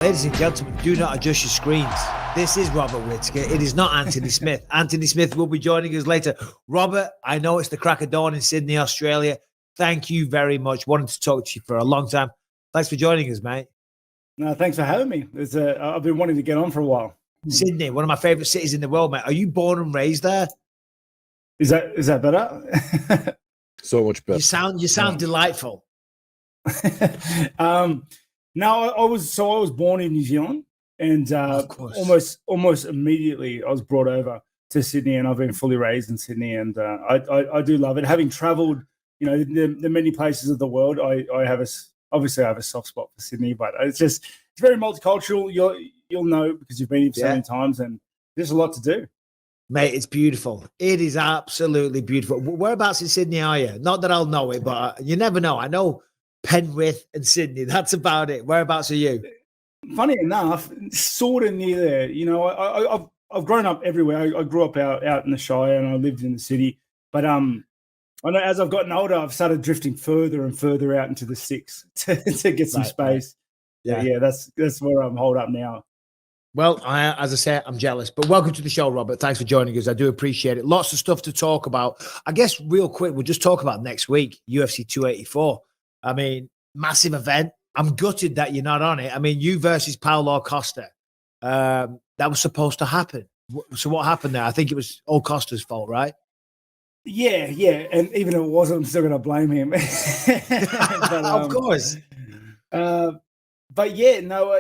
Ladies and gentlemen, do not adjust your screens. This is Robert Whittaker. It is not Anthony Smith. Anthony Smith will be joining us later. Robert, I know it's the crack of dawn in Sydney, Australia. Thank you very much. Wanted to talk to you for a long time. Thanks for joining us, mate. No, thanks for having me. I've been wanting to get on for a while. Sydney, one of my favorite cities in the world, mate. Are you born and raised there? Is that better? So much better. You sound delightful. No, I was born in New Zealand, and almost immediately I was brought over to Sydney, and I've been fully raised in Sydney, and I do love it. Having travelled, the many places of the world, I have a soft spot for Sydney, but it's very multicultural. You'll know because you've been here so many times, and there's a lot to do. Mate, it's beautiful. It is absolutely beautiful. Whereabouts in Sydney are you? Not that I'll know it, but you never know. I know Penrith and Sydney. That's about it. Whereabouts are you? Funny enough, sort of near there. I've grown up everywhere. I grew up out in the Shire, and I lived in the city. But I know as I've gotten older, I've started drifting further and further out into the sticks to get some space. Right. Yeah, that's where I'm holed up now. Well, as I say, I'm jealous. But welcome to the show, Robert. Thanks for joining us. I do appreciate it. Lots of stuff to talk about. I guess real quick, we'll just talk about next week, UFC 284. I mean, massive event. I'm gutted that you're not on it. I mean, you versus Paulo Costa. That was supposed to happen. So what happened there? I think it was all Costa's fault, right? Yeah. And even if it wasn't, I'm still going to blame him. But, of course. But yeah, no,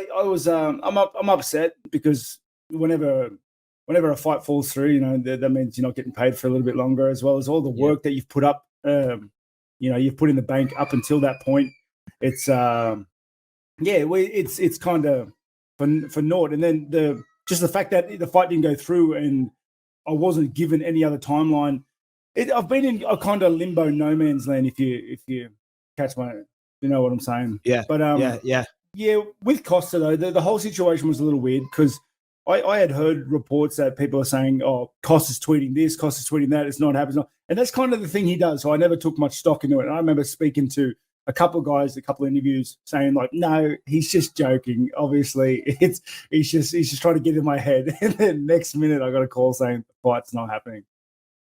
I'm upset because whenever a fight falls through, that means you're not getting paid for a little bit longer, as well as all the work that you've put up. You've put in the bank up until that point. It's it's kind of for naught. And then the fact that the fight didn't go through and I wasn't given any other timeline. I've been in a kind of limbo, no man's land. If you catch you know what I'm saying. Yeah. But yeah. With Costa though, the whole situation was a little weird because I had heard reports that people are saying, "Oh, Costa's tweeting this, Costa's tweeting that. It's not happening," and that's kind of the thing he does. So I never took much stock into it. And I remember speaking to a couple of guys, a couple of interviews, saying like, "No, he's just joking. Obviously, he's just trying to get in my head." And then next minute, I got a call saying the fight's not happening.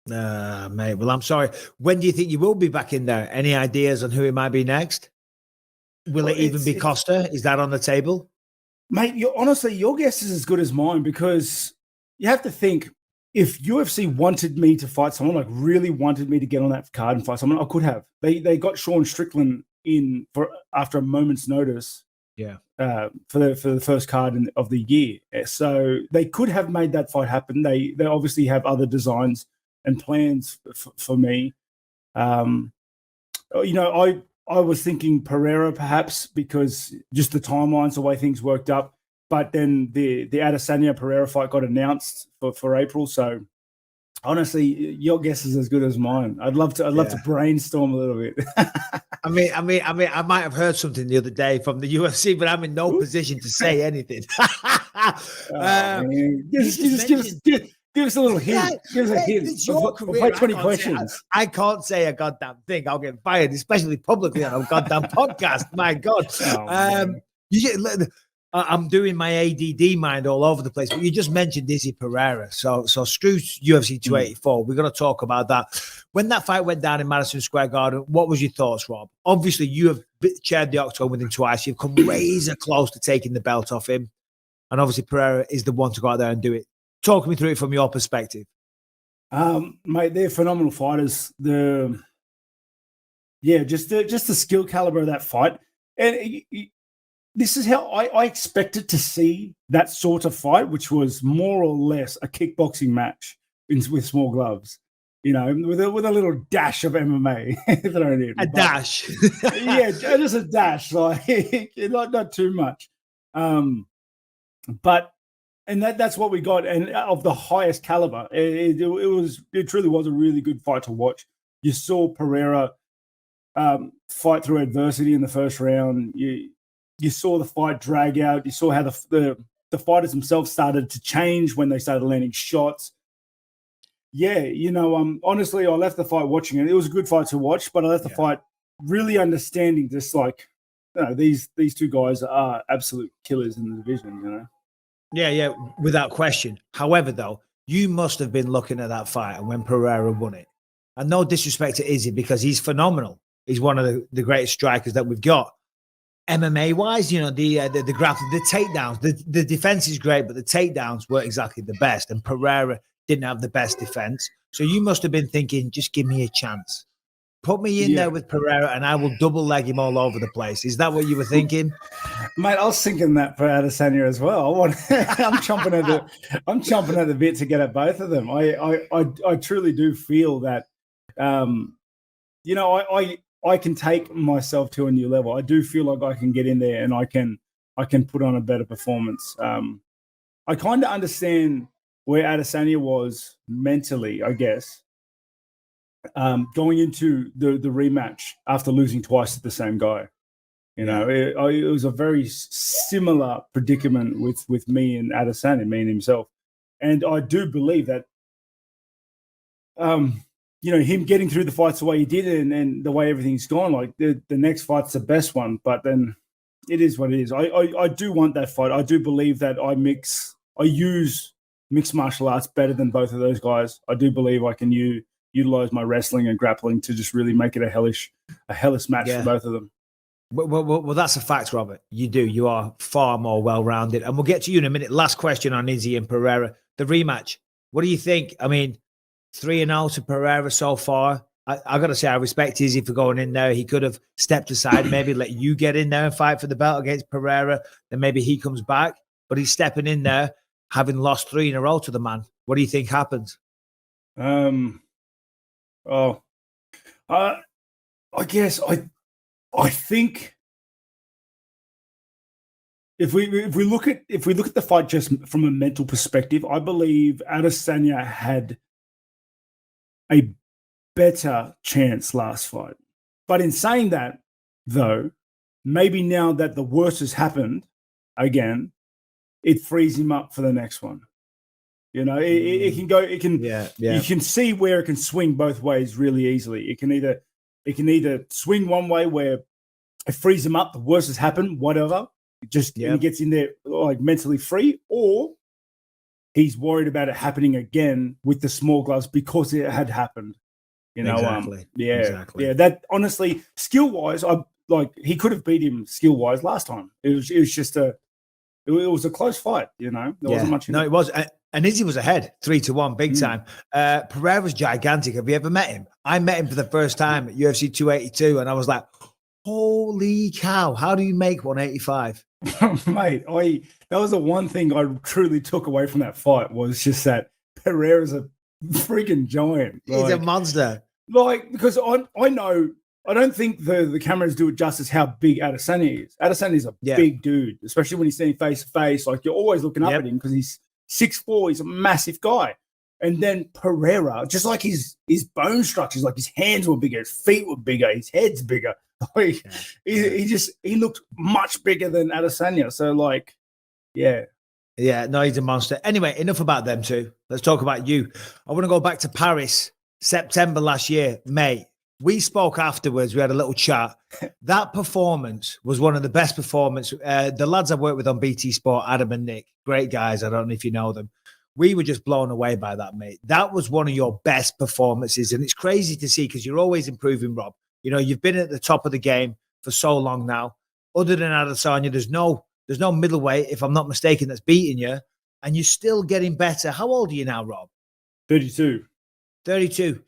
Mate. Well, I'm sorry. When do you think you will be back in there? Any ideas on who it might be next? Will it even be Costa? Is that on the table? Mate, honestly, your guess is as good as mine because you have to think if UFC wanted me to fight someone, like really wanted me to get on that card and fight someone, I could have. They got Sean Strickland in after a moment's notice. Yeah. For the first card of the year, so they could have made that fight happen. They obviously have other designs and plans for me. I was thinking Pereira perhaps because just the timelines, the way things worked up. But then the Adesanya Pereira fight got announced for April. So honestly, your guess is as good as mine. I'd love to brainstorm a little bit. I mean, I might have heard something the other day from the UFC, but I'm in no position to say anything. Give us a little hint. Give us a hint. It's your career. We'll play 20 questions. I can't say a goddamn thing. I'll get fired, especially publicly on a goddamn podcast. My God. I'm doing my ADD mind all over the place. But you just mentioned Izzy Pereira. So screw UFC 284. We're going to talk about that. When that fight went down in Madison Square Garden, what was your thoughts, Rob? Obviously, you have chaired the octagon with him twice. You've come razor close to taking the belt off him. And obviously, Pereira is the one to go out there and do it. Talk me through it from your perspective. Mate, they're phenomenal fighters. Just the skill caliber of that fight. And this is how I expected to see that sort of fight, which was more or less a kickboxing match with small gloves, with a little dash of MMA thrown in. Dash. Yeah, just a dash, like not too much. But and that's what we got, and of the highest caliber. It truly was a really good fight to watch. You saw Pereira fight through adversity in the first round. You saw the fight drag out. You saw how the fighters themselves started to change when they started landing shots. Yeah, honestly, I left the fight watching it. It was a good fight to watch, but I left the fight really understanding just like these two guys are absolute killers in the division. You know. Yeah, without question. However, though, you must have been looking at that fight and when Pereira won it. And no disrespect to Izzy because he's phenomenal. He's one of the greatest strikers that we've got. MMA wise, you know, the graph, the takedowns, the defense is great, but the takedowns weren't exactly the best. And Pereira didn't have the best defense. So you must have been thinking, just give me a chance. Put me in there with Pereira and I will double leg him all over the place. Is that what you were thinking? Mate, I was thinking that for Adesanya as well. I'm chomping at the bit to get at both of them. I truly do feel that, you know, I can take myself to a new level. I do feel like I can get in there and I can put on a better performance. I kind of understand where Adesanya was mentally, I guess, going into the rematch after losing twice to the same guy. You know, it was a very similar predicament with me and Adesanya, me and himself. And I do believe that, you know, him getting through the fights the way he did and the way everything's gone, like the next fight's the best one. But then it is what it is. I do want that fight. I do believe that I use mixed martial arts better than both of those guys. I do believe I can utilize my wrestling and grappling to just really make it a hellish match for both of them. Well, that's a fact, Robert. You do. You are far more well-rounded. And we'll get to you in a minute. Last question on Izzy and Pereira. The rematch. What do you think? I mean, 3-0 to Pereira so far. I got to say, I respect Izzy for going in there. He could have stepped aside, maybe let you get in there and fight for the belt against Pereira. Then maybe he comes back. But he's stepping in there, having lost 3 in a row to the man. What do you think happens? I guess I think if we look at the fight just from a mental perspective, I believe Adesanya had a better chance last fight. But in saying that, though, maybe now that the worst has happened again, it frees him up for the next one. You know, it can go. It can. Yeah. You can see where it can swing both ways really easily. It can either swing one way where it frees him up, the worst has happened, whatever. And he gets in there like mentally free, or he's worried about it happening again with the small gloves because it had happened. You know, exactly. Yeah. That honestly, skill wise, he could have beat him skill wise last time. It was just it was a close fight. You know, there wasn't much. No, it was. And Izzy was ahead 3-1, big time. Pereira's gigantic. Have you ever met him? I met him for the first time at UFC 282, and I was like, holy cow, how do you make 185? Mate, that was the one thing I truly took away from that fight was just that Pereira's a freaking giant. He's a monster. Like, because I know, I don't think the cameras do it justice how big Adesanya is. Adesanya is a big dude, especially when he's standing face to face. Like, you're always looking up at him because he's 6'4", he's a massive guy. And then Pereira, just like his bone structures, like his hands were bigger, his feet were bigger, his head's bigger. Like, he looked much bigger than Adesanya. So, like, yeah. Yeah, no, he's a monster. Anyway, enough about them two. Let's talk about you. I want to go back to Paris, September last year, May. We spoke afterwards. We had a little chat. That performance was one of the best performances. The lads I worked with on BT Sport, Adam and Nick, great guys. I don't know if you know them. We were just blown away by that, mate. That was one of your best performances. And it's crazy to see because you're always improving, Rob. You know, you've been at the top of the game for so long now. Other than Adesanya, there's no middleweight, if I'm not mistaken, that's beating you. And you're still getting better. How old are you now, Rob? 32. 32.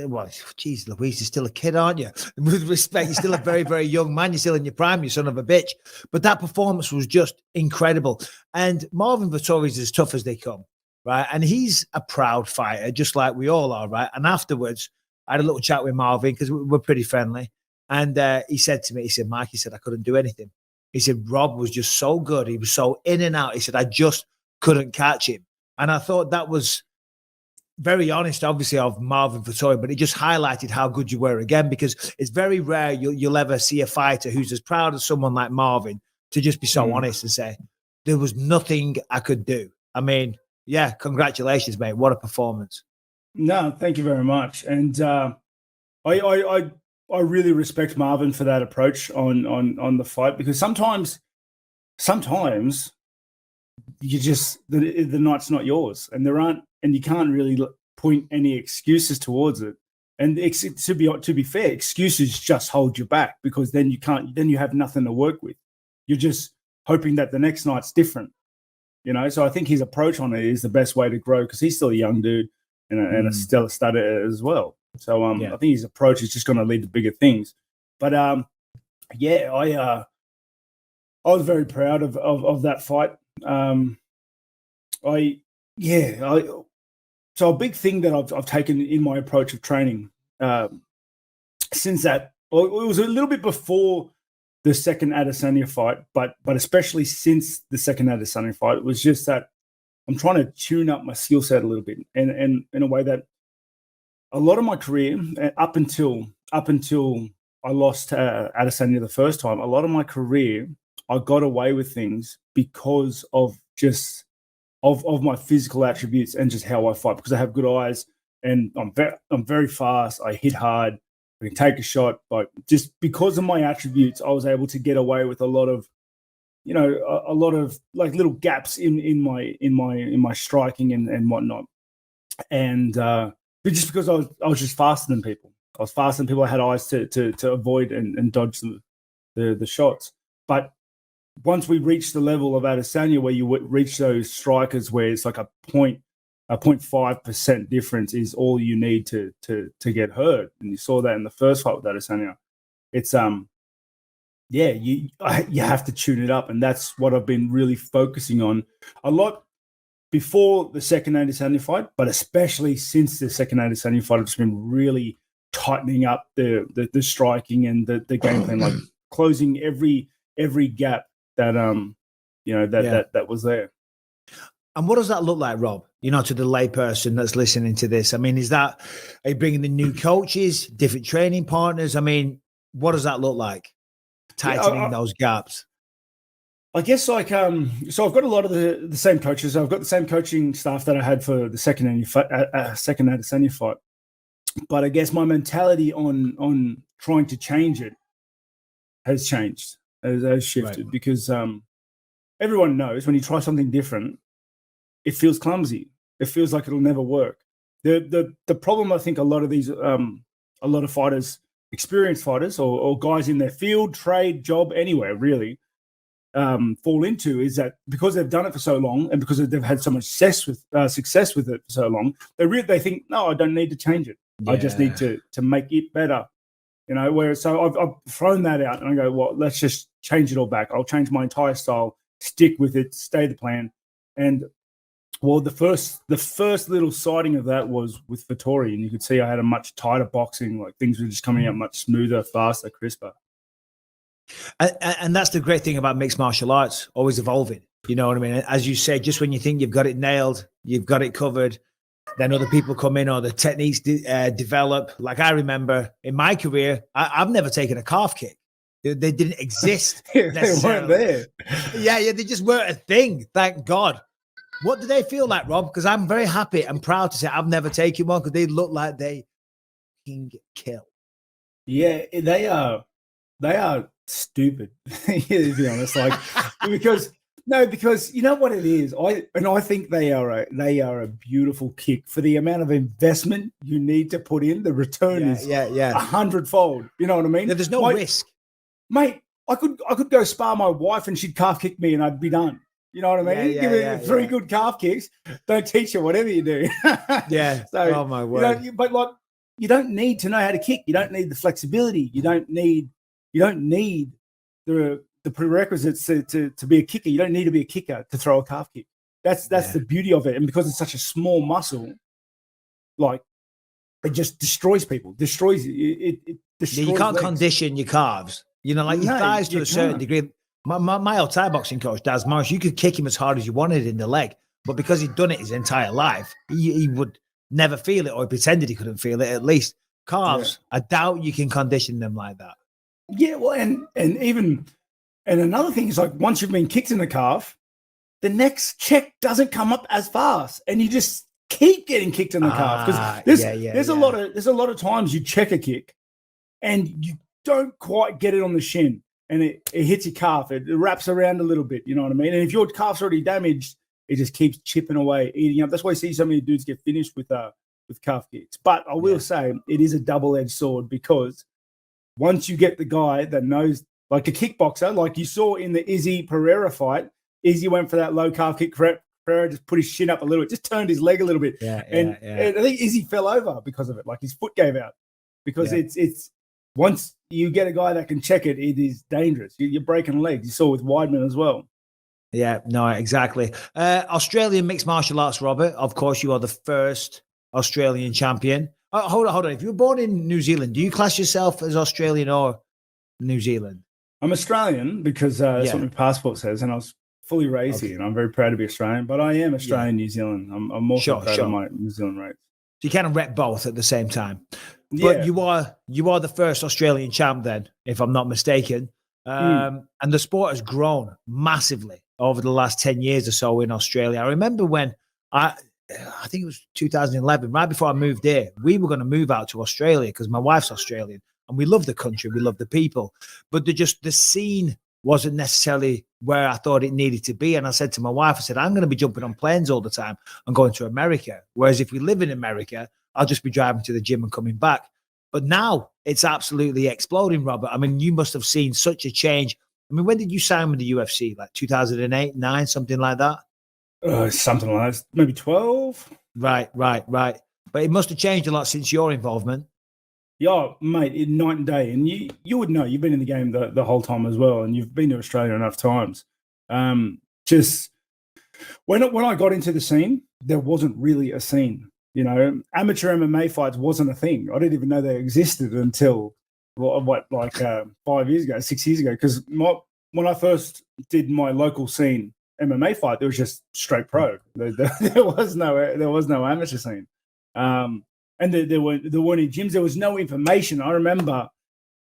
Well, geez, Louise, you're still a kid, aren't you? With respect, you're still a very, very young man. You're still in your prime, you son of a bitch. But that performance was just incredible. And Marvin Vettori is as tough as they come, right? And he's a proud fighter, just like we all are, right? And afterwards, I had a little chat with Marvin because we're pretty friendly. And he said to me, he said, Mike, he said, I couldn't do anything. He said, Rob was just so good. He was so in and out. He said, I just couldn't catch him. And I thought that was very honest, obviously, of Marvin Vettori, but it just highlighted how good you were again, because it's very rare you'll ever see a fighter who's as proud of someone like Marvin to just be so honest and say, there was nothing I could do. I mean, yeah, congratulations, mate. What a performance. No, thank you very much. And I really respect Marvin for that approach on the fight, because sometimes you just the night's not yours, and you can't really point any excuses towards it. And to be fair, excuses just hold you back, because then you have nothing to work with. You're just hoping that the next night's different, So I think his approach on it is the best way to grow, because he's still a young dude and a stellar stutter as well. So I think his approach is just going to lead to bigger things. But I was very proud of that fight. So a big thing that I've taken in my approach of training since that, well, it was a little bit before the second Adesanya fight, but especially since the second Adesanya fight, it was just that I'm trying to tune up my skill set a little bit, and in a way that a lot of my career, up until I lost Adesanya the first time, a lot of my career I got away with things because of just of my physical attributes and just how I fight, because I have good eyes and I'm very fast. I hit hard. I can take a shot, but just because of my attributes, I was able to get away with a lot of like little gaps in my striking and whatnot. And but just because I was just faster than people. I was faster than people. I had eyes to avoid and dodge the shots. But once we reach the level of Adesanya, where you reach those strikers where it's like a 0.5% difference is all you need to get hurt, and you saw that in the first fight with Adesanya. It's you have to tune it up, and that's what I've been really focusing on a lot before the second Adesanya fight, but especially since the second Adesanya fight. I've just been really tightening up the striking and the game plan, like closing every gap that that was there. And what does that look like, Rob? To the layperson that's listening to this. I mean, are you bringing in new coaches, different training partners? I mean, what does that look like? Tightening those gaps. I guess so I've got a lot of the same coaches. I've got the same coaching staff that I had for the second Adesanya fight. But I guess my mentality on trying to change it has changed, has shifted, right. Because everyone knows when you try something different, it feels clumsy. It feels like it'll never work. The problem I think a lot of fighters, experienced fighters or guys in their field, trade, job, anywhere really, fall into is that because they've done it for so long and because they've had so much success with it for so long, they think, no, I don't need to change it. Yeah. I just need to make it better. So I've thrown that out and I go, well, let's just change it all back. I'll change my entire style, stick with it, stay the plan. And well, the first little sighting of that was with Vettori, and you could see I had a much tighter boxing, like things were just coming out much smoother, faster, crisper. And that's the great thing about mixed martial arts, always evolving. You know what I mean? As you say, just when you think you've got it nailed, you've got it covered, then other people come in or the techniques develop. Like I remember in my career, I've never taken a calf kick. They didn't exist. They weren't there. Yeah, they just weren't a thing. Thank God. What do they feel like, Rob? Because I'm very happy and proud to say I've never taken one, because they look like they can kill. Yeah, they are stupid, to be honest. Like because you know what it is. I think they are a beautiful kick for the amount of investment you need to put in. The return is 100-fold. You know what I mean? There's no risk, mate. I could go spar my wife and she'd calf kick me and I'd be done. You know what I mean? Give me three good calf kicks. Don't teach her whatever you do. Yeah. So, oh my word. But like, you don't need to know how to kick. You don't need the flexibility. You don't need the prerequisites to be a kicker. You don't need to be a kicker to throw a calf kick. That's the beauty of it. And because it's such a small muscle, like it just destroys people. It destroys you can't legs. Condition your calves. Like your thighs to a certain degree. My old Thai boxing coach, Daz Morris, you could kick him as hard as you wanted in the leg, but because he'd done it his entire life, he would never feel it, or he pretended he couldn't feel it. At least calves, I doubt you can condition them like that. Yeah, well, and another thing is, like, once you've been kicked in the calf, the next check doesn't come up as fast, and you just keep getting kicked in the calf, because there's a lot of times you check a kick, and you don't quite get it on the shin, and it hits your calf. It wraps around a little bit, you know what I mean? And if your calf's already damaged, it just keeps chipping away, eating up. That's why you see so many dudes get finished with calf kicks. But I will say it is a double-edged sword, because once you get the guy that knows, like a kickboxer, like you saw in the Izzy Pereira fight, Izzy went for that low calf kick. Pereira just put his shin up a little bit, just turned his leg a little bit. And I think Izzy fell over because of it. Like his foot gave out, because it's once you get a guy that can check it, it is dangerous. You're breaking legs. You saw with Weidman as well. Yeah, no, exactly. Australian mixed martial arts, Robert. Of course, you are the first Australian champion. Hold on. If you were born in New Zealand, do you class yourself as Australian or New Zealand? I'm Australian because that's what my passport says, and I was fully raised here, and I'm very proud to be Australian. But I am Australian, New Zealand. I'm also proud of my New Zealand roots. So you kind of rep both at the same time. But you are the first Australian champ, then, if I'm not mistaken. And the sport has grown massively over the last 10 years or so in Australia. I remember when I think it was 2011, right before I moved here, we were going to move out to Australia because my wife's Australian and we love the country, we love the people, but the scene wasn't necessarily where I thought it needed to be. And I said to my wife, I said, I'm going to be jumping on planes all the time and going to America. Whereas if we live in America, I'll just be driving to the gym and coming back. But now it's absolutely exploding, Robert. I mean, you must have seen such a change. I mean, when did you sign with the UFC? Like 2008, 9, something like that? Something like that. Maybe 12. Right. But it must have changed a lot since your involvement. Yeah, mate, night and day. And you would know, you've been in the game the whole time as well, and you've been to Australia enough times. Just when I got into the scene, there wasn't really a scene. You know, amateur MMA fights wasn't a thing. I didn't even know they existed until 5 years ago, 6 years ago. Because when I first did my local scene MMA fight, there was just straight pro. There was no amateur scene, and there weren't any gyms. There was no information. I remember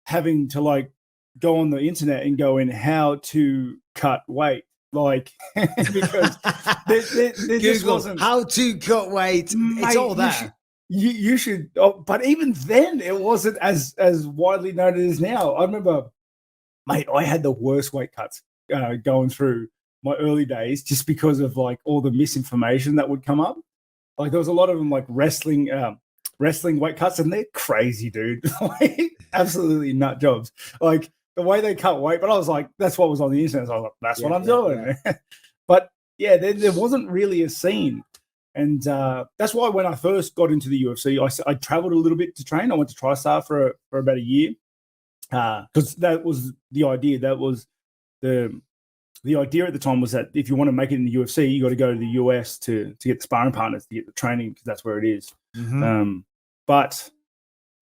having to like go on the internet and go in how to cut weight. Like, because there just wasn't how to cut weight. Mate, it's all there. You should, but even then, it wasn't as widely known as now. I remember, mate, I had the worst weight cuts going through my early days just because of like all the misinformation that would come up. Like there was a lot of them like wrestling weight cuts, and they're crazy, dude. Like, absolutely nut jobs. Like the way they cut weight, but I was like, that's what was on the internet. So I was like, that's what I'm doing. Yeah. But yeah, there wasn't really a scene. And that's why when I first got into the UFC, I traveled a little bit to train. I went to TriStar for about a year because that was the idea. That was the idea at the time, was that if you want to make it in the UFC, you got to go to the US to get the sparring partners, to get the training, because that's where it is. Mm-hmm. But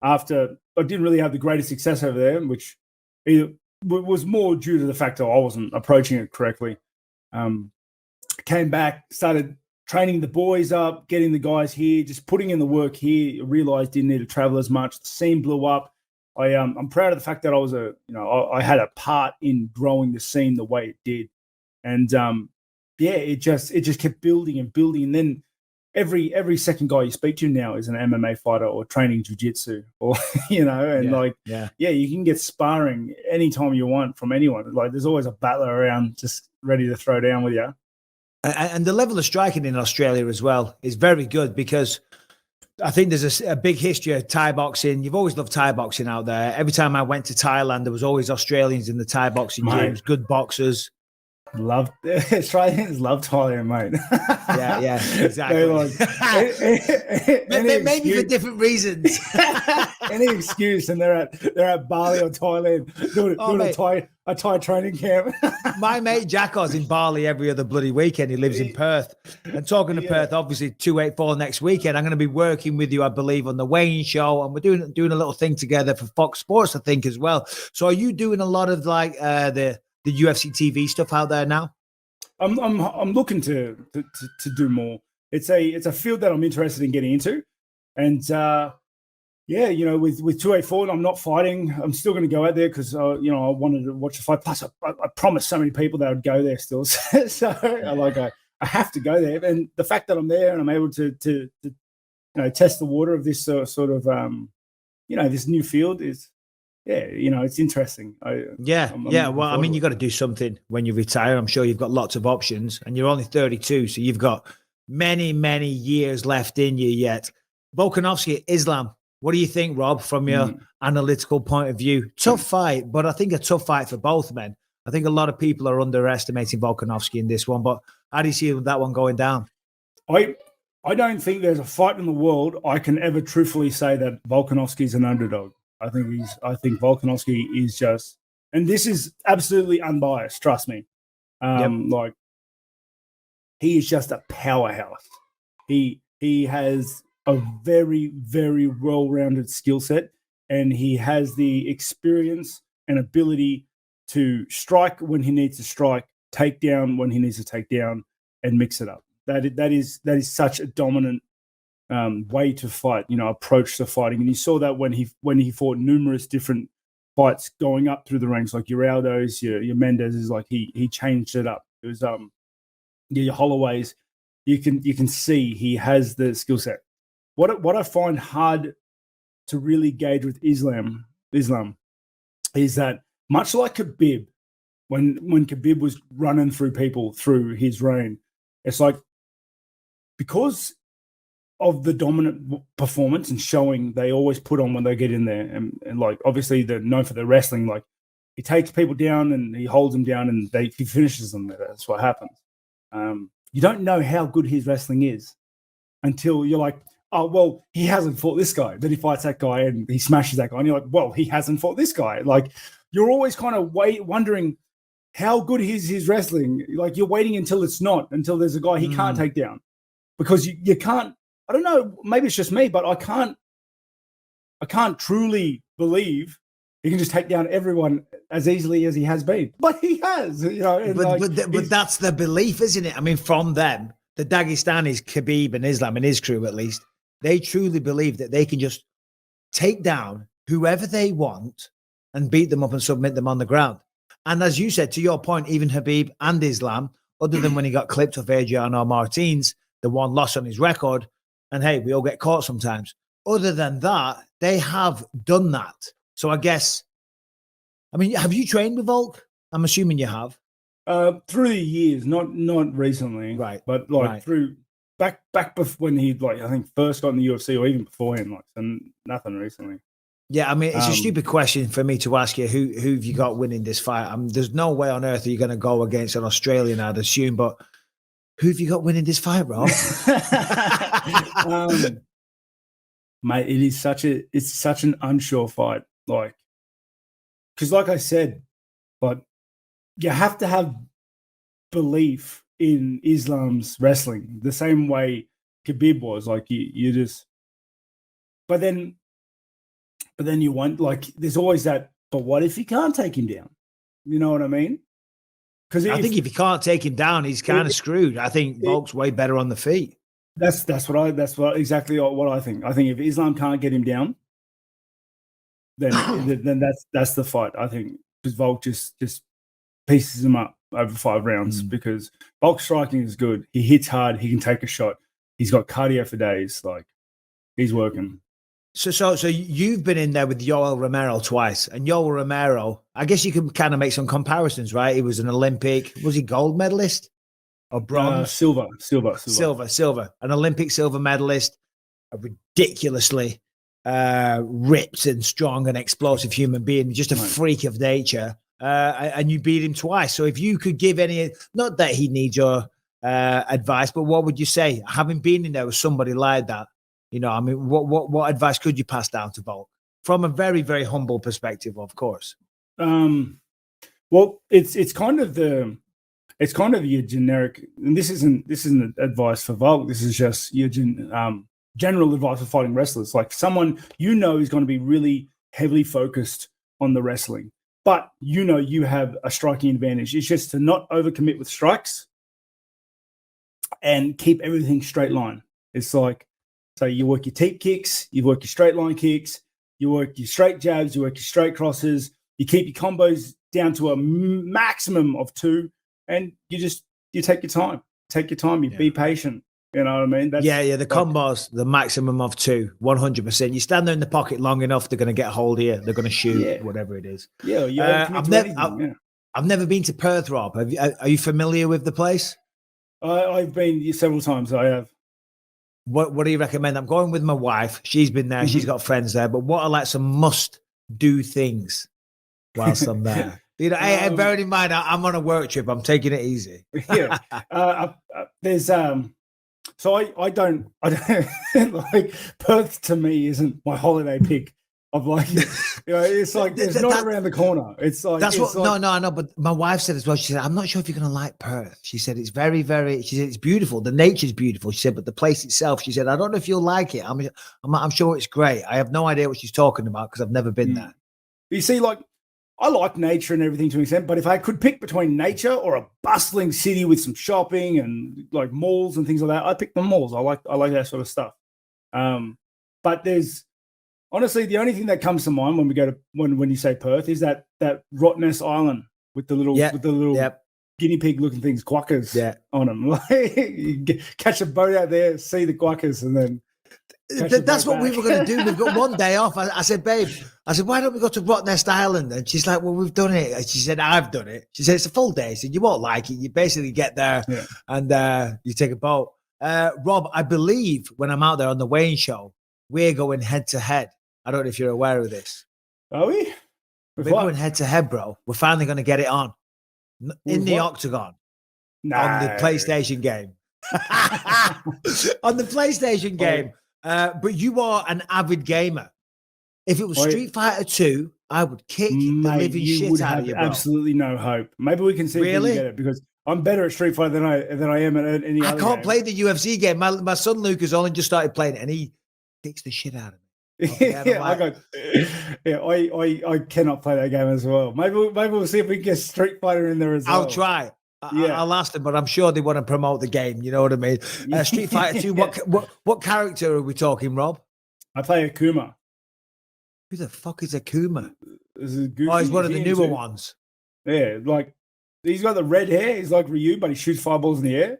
after, I didn't really have the greatest success over there, which was more due to the fact that I wasn't approaching it correctly. Came back, started training the boys up, getting the guys here, just putting in the work here. Realized didn't need to travel as much. The scene blew up. I'm proud of the fact that I had a part in growing the scene the way it did, and it just kept building and building. And then every second guy you speak to now is an MMA fighter or training jiu-jitsu, or you can get sparring anytime you want from anyone. Like there's always a battler around just ready to throw down with you. And the level of striking in Australia as well is very good, because I think there's a big history of Thai boxing. You've always loved Thai boxing out there. Every time I went to Thailand, there was always Australians in the Thai boxing gyms, good boxers. Australians love Thailand, mate. Yeah, exactly. Maybe for different reasons. Any excuse, and they're at Bali or Thailand doing a Thai training camp. My mate Jacko's in Bali every other bloody weekend. He lives in Perth. And talking to Perth, obviously 284 next weekend. I'm going to be working with you, I believe, on the weighing show, and we're doing a little thing together for Fox Sports, I think, as well. So are you doing a lot of like the UFC TV stuff out there now? I'm looking to do more. It's a field that I'm interested in getting into, and with 284, I'm not fighting. I'm still going to go out there because I wanted to watch the fight. Plus, I promised so many people that I would go there still, so I have to go there. And the fact that I'm there and I'm able to test the water of this sort of this new field is yeah, it's interesting. I'm looking well, I forward mean, to you it. got to do something when you retire. I'm sure you've got lots of options, and you're only 32, so you've got many, many years left in you yet. Volkanovski, Islam. What do you think, Rob, from your analytical point of view? Tough fight, but I think a tough fight for both men. I think a lot of people are underestimating Volkanovski in this one, but how do you see that one going down? I don't think there's a fight in the world I can ever truthfully say that Volkanovski is an underdog. I think Volkanovski is just, and this is absolutely unbiased. Trust me. Like, he is just a powerhouse. He has a very, very well-rounded skill set, and he has the experience and ability to strike when he needs to strike, take down when he needs to take down, and mix it up. That is such a dominant way to fight, approach to fighting. And you saw that when he fought numerous different fights going up through the ranks, like your Aldo's, your Mendez's, like he changed it up. It was your Holloways. You can see he has the skill set. What I find hard to really gauge with Islam is that, much like Khabib, when Khabib was running through people through his reign, it's like, because of the dominant performance and showing they always put on when they get in there, and like, obviously they're known for their wrestling. Like, he takes people down and he holds them down and he finishes them. That's what happens. You don't know how good his wrestling is until you're like, oh, well, he hasn't fought this guy. Then he fights that guy and he smashes that guy. And you're like, well, he hasn't fought this guy. Like, you're always kind of wondering how good is his wrestling. Like, you're waiting until there's a guy he can't take down. Because you can't, I don't know, maybe it's just me, but I can't truly believe he can just take down everyone as easily as he has been. But he has, But that's the belief, isn't it? I mean, from them, the Dagestanis, Khabib and Islam and his crew at least, they truly believe that they can just take down whoever they want and beat them up and submit them on the ground. And as you said, to your point, even Khabib and Islam, other than when he got clipped off Adriano Martins, the one loss on his record, and hey, we all get caught sometimes. Other than that, they have done that. So I guess, I mean, have you trained with Volk? I'm assuming you have. Through the years, not recently, right? But through back when he, like, I think first got in the UFC, or even beforehand, like, and nothing recently. Yeah, I mean, it's a stupid question for me to ask you. Who have you got winning this fight? I mean, there's no way on earth that you're going to go against an Australian, I'd assume. But who have you got winning this fight, Rob? Mate, it's such an unsure fight. Like, because like I said, but you have to have belief in Islam's wrestling the same way Khabib was. Like, you just, but then you want, like, there's always that, but what if you can't take him down? You know what I mean? Because I think if you can't take him down, he's kind of screwed. I think Volk's way better on the feet. That's exactly what I think. I think if Islam can't get him down, then that's the fight. I think, because Volk just pieces him up over 5 rounds, because Volk's striking is good. He hits hard. He can take a shot. He's got cardio for days. Like, he's working. So you've been in there with Yoel Romero twice, and Yoel Romero, I guess you can kind of make some comparisons, right? He was an Olympic, was he gold medalist or bronze? Silver. An Olympic silver medalist, a ridiculously ripped and strong and explosive human being, just a freak of nature. And you beat him twice. So if you could give any, not that he needs your advice, but what would you say, having been in there with somebody like that? You know, I mean, what advice could you pass down to Volk from a very, very humble perspective, of course? Well, it's kind of your generic, and this isn't advice for Volk. This is just your general advice for fighting wrestlers. Like, someone is going to be really heavily focused on the wrestling, but you have a striking advantage. It's just to not overcommit with strikes and keep everything straight line. It's like, so you work your teep kicks, you work your straight line kicks, you work your straight jabs, you work your straight crosses, you keep your combos down to a maximum of 2, and you take your time. You be patient. You know what I mean? That's yeah. The combos, the maximum of 2, 100%. You stand there in the pocket long enough, they're going to get a hold of you. They're going to shoot, whatever it is. Yeah, you overcommit to anything. I've never been to Perth, Rob. Are you familiar with the place? I've been several times. I have. What do you recommend? I'm going with my wife. She's been there. She's got friends there. But what are like some must-do things whilst I'm there? You know, hey, bearing in mind, I'm on a work trip. I'm taking it easy. Yeah. There's so I don't like Perth to me isn't my holiday pick. Of like, it's like it's not around the corner. It's like no. But my wife said as well. She said, "I'm not sure if you're going to like Perth." She said it's very, very. She said it's beautiful. The nature's beautiful. She said, but the place itself. She said, I don't know if you'll like it. I'm sure it's great. I have no idea what she's talking about because I've never been there. You see, like I like nature and everything to an extent, but if I could pick between nature or a bustling city with some shopping and like malls and things like that, I pick the malls. I like that sort of stuff. But there's. Honestly, the only thing that comes to mind when we go to when you say Perth is that Rottnest Island with the little guinea pig looking things, quackers on them. Like you catch a boat out there, see the quackers, and then that's what we were going to do. We've got one day off. I said, babe, why don't we go to Rottnest Island? And she's like, well, we've done it. And she said, I've done it. She said, it's a full day. She said, you won't like it. You basically get there and you take a boat. Rob, I believe when I'm out there on the weighing show, we're going head to head. I don't know if you're aware of this. Are we? We're going head to head, bro. We're finally going to get it on in the octagon on the PlayStation game. On the PlayStation game. But you are an avid gamer. If it was Street Fighter 2, I would kick the living shit out of you, bro. Absolutely no hope. Maybe we can see if we can get it because I'm better at Street Fighter than I am at any other I can't play the UFC game. My son Luke has only just started playing it, and he kicks the shit out of me. I cannot play that game as well. Maybe we'll see if we can get Street Fighter in there as well. I'll try. I'll ask them, but I'm sure they want to promote the game. You know what I mean? Street Fighter 2. What character are we talking, Rob? I play Akuma. Who the fuck is Akuma? He's one of the newer ones. Yeah, like he's got the red hair. He's like Ryu, but he shoots fireballs in the air.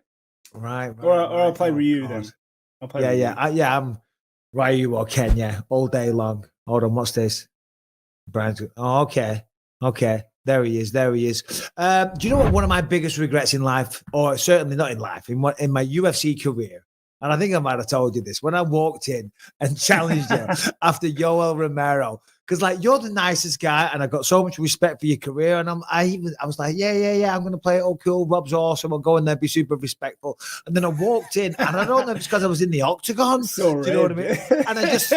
Right. Or I'll play Ryu then. I'll play Ryu. I'm Ryu or Ken, all day long. Hold on, what's this? Brian's. Oh, okay. There he is. Do you know what one of my biggest regrets in life, or certainly not in life, in my UFC career, and I think I might have told you this, when I walked in and challenged you after Yoel Romero, because like you're the nicest guy, and I got so much respect for your career, and I was like, yeah, I'm gonna play it all cool. Rob's awesome. I'll go in there, be super respectful, and then I walked in, and I don't know if it's because I was in the octagon. Do you know what I mean? And I just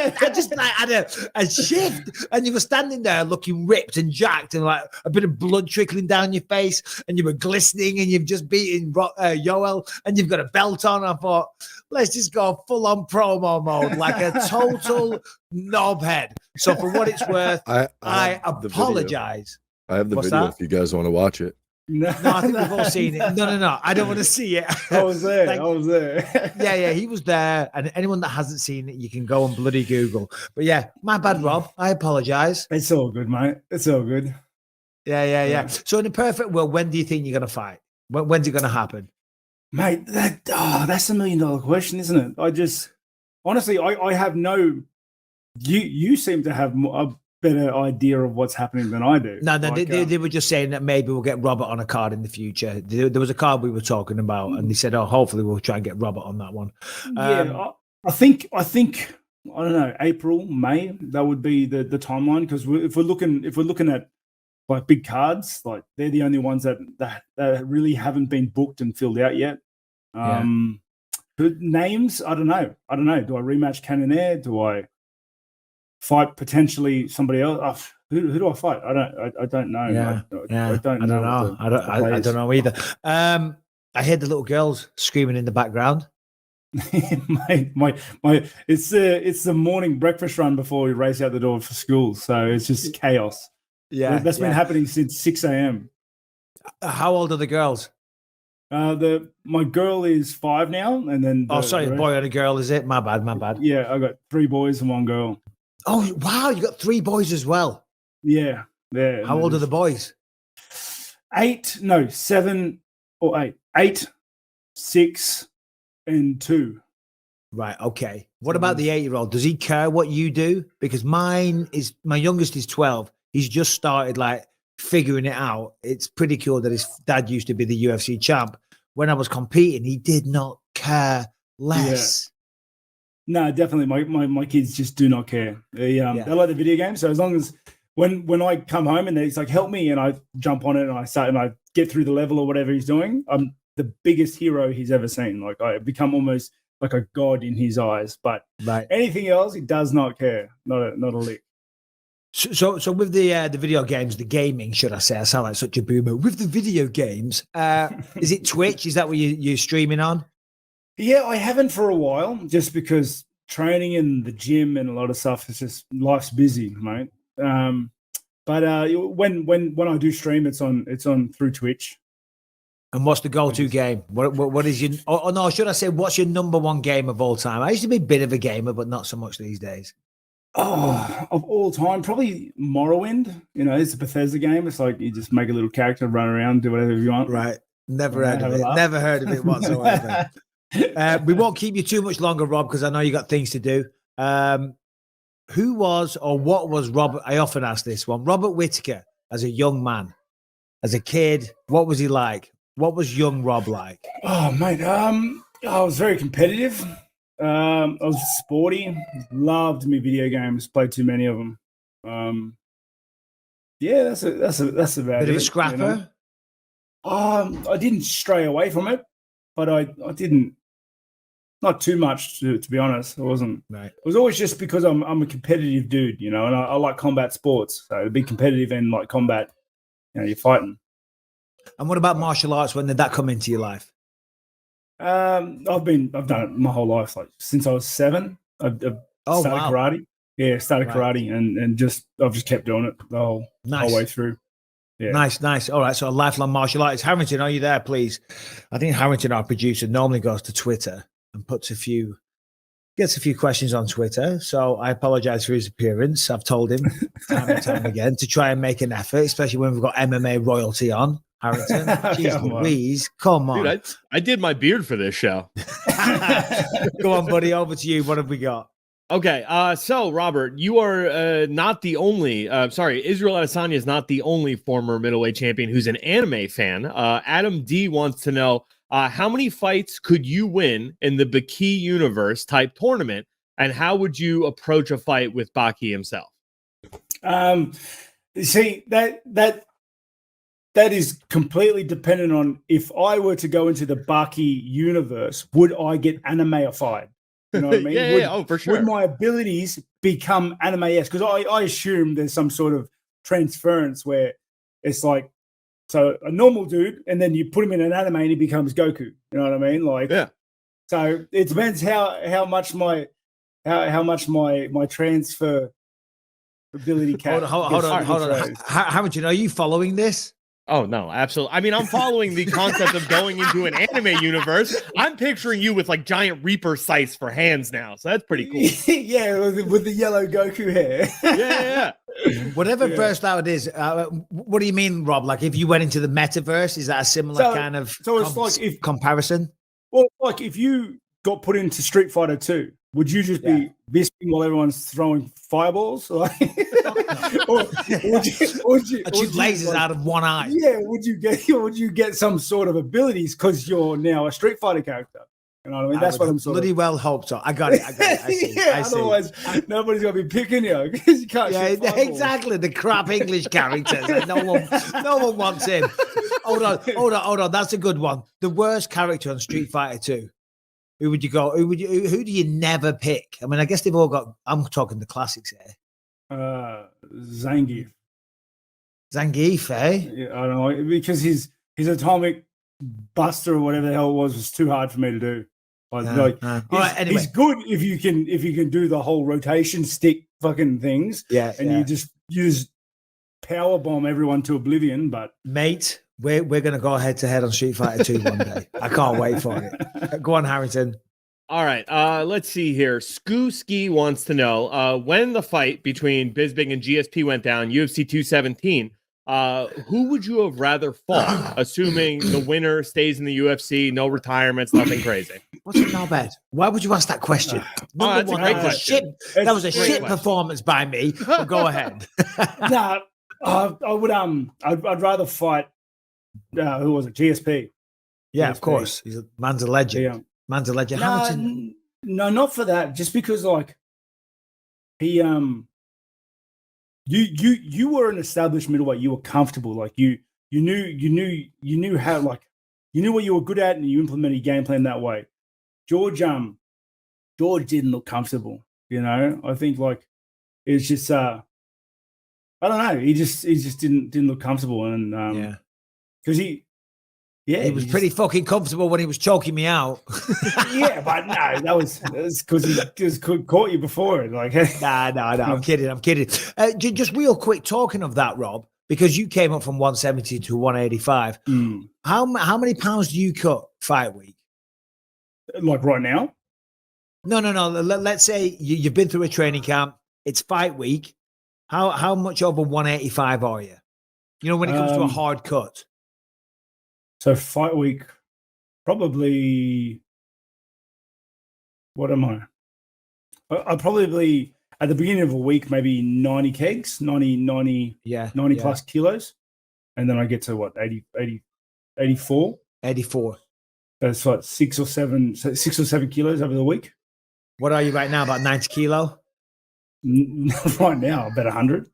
like had a shift, and you were standing there looking ripped and jacked, and like a bit of blood trickling down your face, and you were glistening, and you've just beaten Yoel, and you've got a belt on. I thought, let's just go full on promo mode, like a total knobhead. So for what it's worth, I apologize. I have the video if you guys want to watch it. No, I think we've all seen it. No. I don't want to see it. I was there. Yeah, he was there. And anyone that hasn't seen it, you can go and bloody Google. But yeah, my bad, Rob. I apologize. It's all good, mate. It's all good. Yeah. So in a perfect world, when do you think you're going to fight? When's it going to happen? Mate, that's $1 million question, isn't it? Honestly, I have no. You seem to have a better idea of what's happening than I do. No, they were just saying that maybe we'll get Robert on a card in the future. There was a card we were talking about, and they said, "Oh, hopefully we'll try and get Robert on that one." I think I don't know, April, May. That would be the timeline because if we're looking at like big cards, like they're the only ones that really haven't been booked and filled out yet. Names, I don't know. Do I rematch Cannonier? Do I fight potentially somebody else? Who do I fight? I don't know. I don't know. I don't know either. I heard the little girls screaming in the background. It's the morning breakfast run before we race out the door for school, so it's just chaos. Yeah, that's been happening since 6 a.m. How old are the girls? My girl is 5 now, and then a boy and a girl, is it? My bad. Yeah, I got 3 boys and 1 girl. Oh wow, you got 3 boys as well. Yeah. How old are the boys? 7 or 8. 8, 6, and 2. Right. Okay. What about the 8-year-old? Does he care what you do? Because my youngest is 12. He's just started like figuring it out. It's pretty cool that his dad used to be the UFC champ. When I was competing, he did not care less. No, definitely. My kids just do not care. They like the video game. So as long as when I come home and he's like, help me, and I jump on it and I get through the level or whatever he's doing, I'm the biggest hero he's ever seen. Like I become almost like a god in his eyes. But anything else, he does not care. Not a lick. So with the video games, the gaming, should I say? I sound like such a boomer. With the video games, is it Twitch? Is that what you're streaming on? Yeah, I haven't for a while, just because training in the gym and a lot of stuff is just life's busy, mate. But when I do stream, it's on through Twitch. And what's the go-to game? What is your? Oh no, should I say what's your number one game of all time? I used to be a bit of a gamer, but not so much these days. Oh, of all time, probably Morrowind. You know, it's a Bethesda game. It's like you just make a little character, run around, do whatever you want. Never heard of it. Never heard of it whatsoever. We won't keep you too much longer, Rob, because I know you got things to do. Who was or what was Robert? I often ask this one. Robert Whittaker, as a young man, as a kid, what was he like? What was young Rob like? Oh, mate, I was very competitive. I was sporty. Loved me video games. Played too many of them. Yeah, that's about it. Bit of a scrapper. You know? I didn't stray away from it, but I didn't. Not too much, to be honest. I wasn't. Right. It was always just because I'm a competitive dude, you know, and I like combat sports. So to be competitive and like combat, you know, you're fighting. And what about martial arts? When did that come into your life? I've done it my whole life, like since I was 7. I've started karate. Yeah, started karate and I've just kept doing it the whole way through. Yeah. Nice. All right, so a lifelong martial artist. Harrington, are you there, please? I think Harrington, our producer, normally goes to Twitter and gets a few questions on Twitter. So I apologize for his appearance. I've told him time and time again to try and make an effort, especially when we've got MMA royalty on. Harrington, jeez Louise, come on. Dude, I did my beard for this show. Go on, buddy. Over to you. What have we got? Okay, so Robert, you are not the only. Israel Adesanya is not the only former middleweight champion who's an anime fan. Adam D wants to know how many fights could you win in the Baki universe type tournament, and how would you approach a fight with Baki himself? See that is completely dependent on if I were to go into the Baki universe, would I get anime-ified? You know what I mean? Yeah, for sure. Would my abilities become anime-esque? Because I assume there's some sort of transference where it's like, so a normal dude, and then you put him in an anime and he becomes Goku. You know what I mean? Like, yeah. So it depends how much my transfer ability can. Hold on. Harrington, are you following this? Oh, no, absolutely. I mean, I'm following the concept of going into an anime universe. I'm picturing you with like giant Reaper sights for hands now. So that's pretty cool. Yeah, with the yellow Goku hair. Yeah. Whatever verse that it is, what do you mean, Rob? Like if you went into the metaverse, is that a similar kind of comparison? Well, like if you got put into Street Fighter 2, would you just be Bisping while everyone's throwing fireballs? Like, or would you shoot lasers out of one eye? Yeah, would you get some sort of abilities because you're now a Street Fighter character? You know what I mean? That's what I'm bloody well hope so. I got it. I see. Otherwise, nobody's gonna be picking you because you can't. Yeah, exactly. The crap English characters. Like no one wants him. Hold on. That's a good one. The worst character on Street Fighter 2. Who would you go? Who do you never pick? I mean, I guess they've all got. I'm talking the classics here. Zangief, eh? Yeah, I don't know because his atomic buster or whatever the hell it was too hard for me to do. All right, anyway. He's good if you can do the whole rotation stick fucking things. Yeah, you just use power bomb everyone to oblivion. But mate, we're going to go head to head on Street Fighter 2 one day. I can't wait for it. Go on, Harrington. All right. Let's see here. Ski wants to know when the fight between Bisping and GSP went down, UFC 217. Who would you have rather fought, assuming the winner stays in the UFC, no retirements, nothing crazy? What's a knobhead? Why would you ask that question? That's a great question. That was a It's a great shit question. performance by me. But go ahead. No, I would. I'd rather fight. Who was it? GSP. Yeah, GSP. of course. Man's a legend. Yeah. Man's a legend. No, not for that. Just because, like, he you were an established middleweight. You were comfortable. Like you knew how, like, you knew what you were good at, and you implemented your game plan that way. George didn't look comfortable. You know, I think, like, it's just I don't know. He just didn't look comfortable, and because he was pretty fucking comfortable when he was choking me out. yeah, but no, that was because he just caught you before. Like, no, I'm kidding. Just real quick, talking of that, Rob, because you came up from 170 to 185. How many pounds do you cut fight week? Like right now? No. Let's say you've been through a training camp. It's fight week. How much over 185 are you? You know, when it comes to a hard cut. So fight week, probably. What am I? I'll probably at the beginning of a week, maybe 90 kegs, 90 plus kilos. And then I get to what, 84? 84. That's like 6 or 7 kilos over the week. What are you right now? About 90 kilo? Right now, about 100.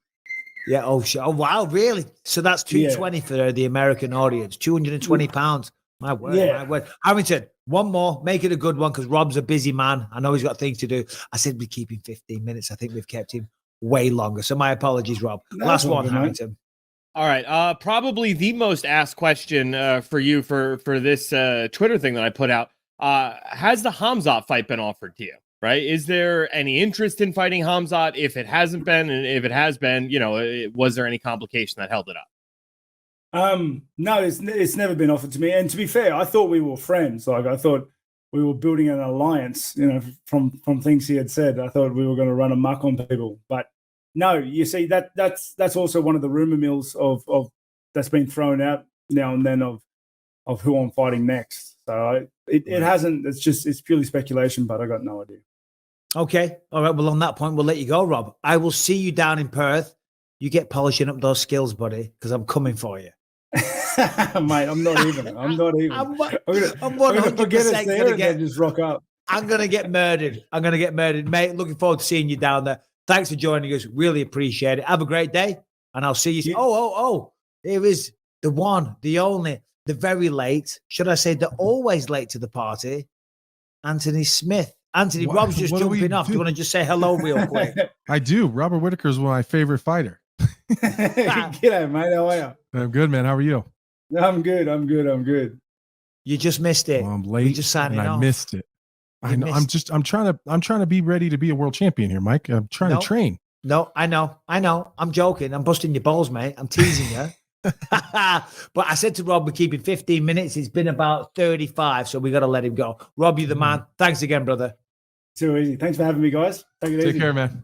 Yeah. Oh, wow. Really? So that's 220 for the American audience. 220 pounds. My word. My word. Harrington, one more. Make it a good one because Rob's a busy man. I know he's got things to do. I said we'd keep him 15 minutes. I think we've kept him way longer. So my apologies, Rob. Last one, Harrington. All right. Probably the most asked question for you for this Twitter thing that I put out. Has the Khamzat fight been offered to you? Right? Is there any interest in fighting Khamzat? If it hasn't been, and if it has been, you know, was there any complication that held it up? No, it's never been offered to me. And to be fair, I thought we were friends. Like, I thought we were building an alliance. You know, from things he had said, I thought we were going to run amok on people. But no, you see, that's also one of the rumor mills of that's been thrown out now and then of who I'm fighting next. So it hasn't. It's purely speculation. But I got no idea. Okay. All right. Well, on that point, we'll let you go, Rob. I will see you down in Perth. You get polishing up those skills, buddy, because I'm coming for you. Mate, I'm not even. I'm I'm gonna forget it's there and then just rock up. I'm going to get murdered. Mate. Looking forward to seeing you down there. Thanks for joining us. Really appreciate it. Have a great day. And I'll see you. Yeah. Oh. Here is the one, the only, the very late. Should I say the always late to the party? Anthony Smith. Anthony, Rob's just jumping off. Do you want to just say hello real quick? I do. Robert Whittaker is my favorite fighter. G'day, mate. How are you? I'm good, man. How are you? I'm good. You just missed it. Well, I'm late. We're just signing off. I missed it. I know. I'm trying to be ready to be a world champion here, Mike. I'm trying to train. No, I know. I'm joking. I'm busting your balls, mate. I'm teasing you. But I said to Rob, we're keeping 15 minutes. It's been about 35, so we got to let him go. Rob, you're the man. Thanks again, brother. Too easy. Thanks for having me, guys. Take it easy. Take care, man.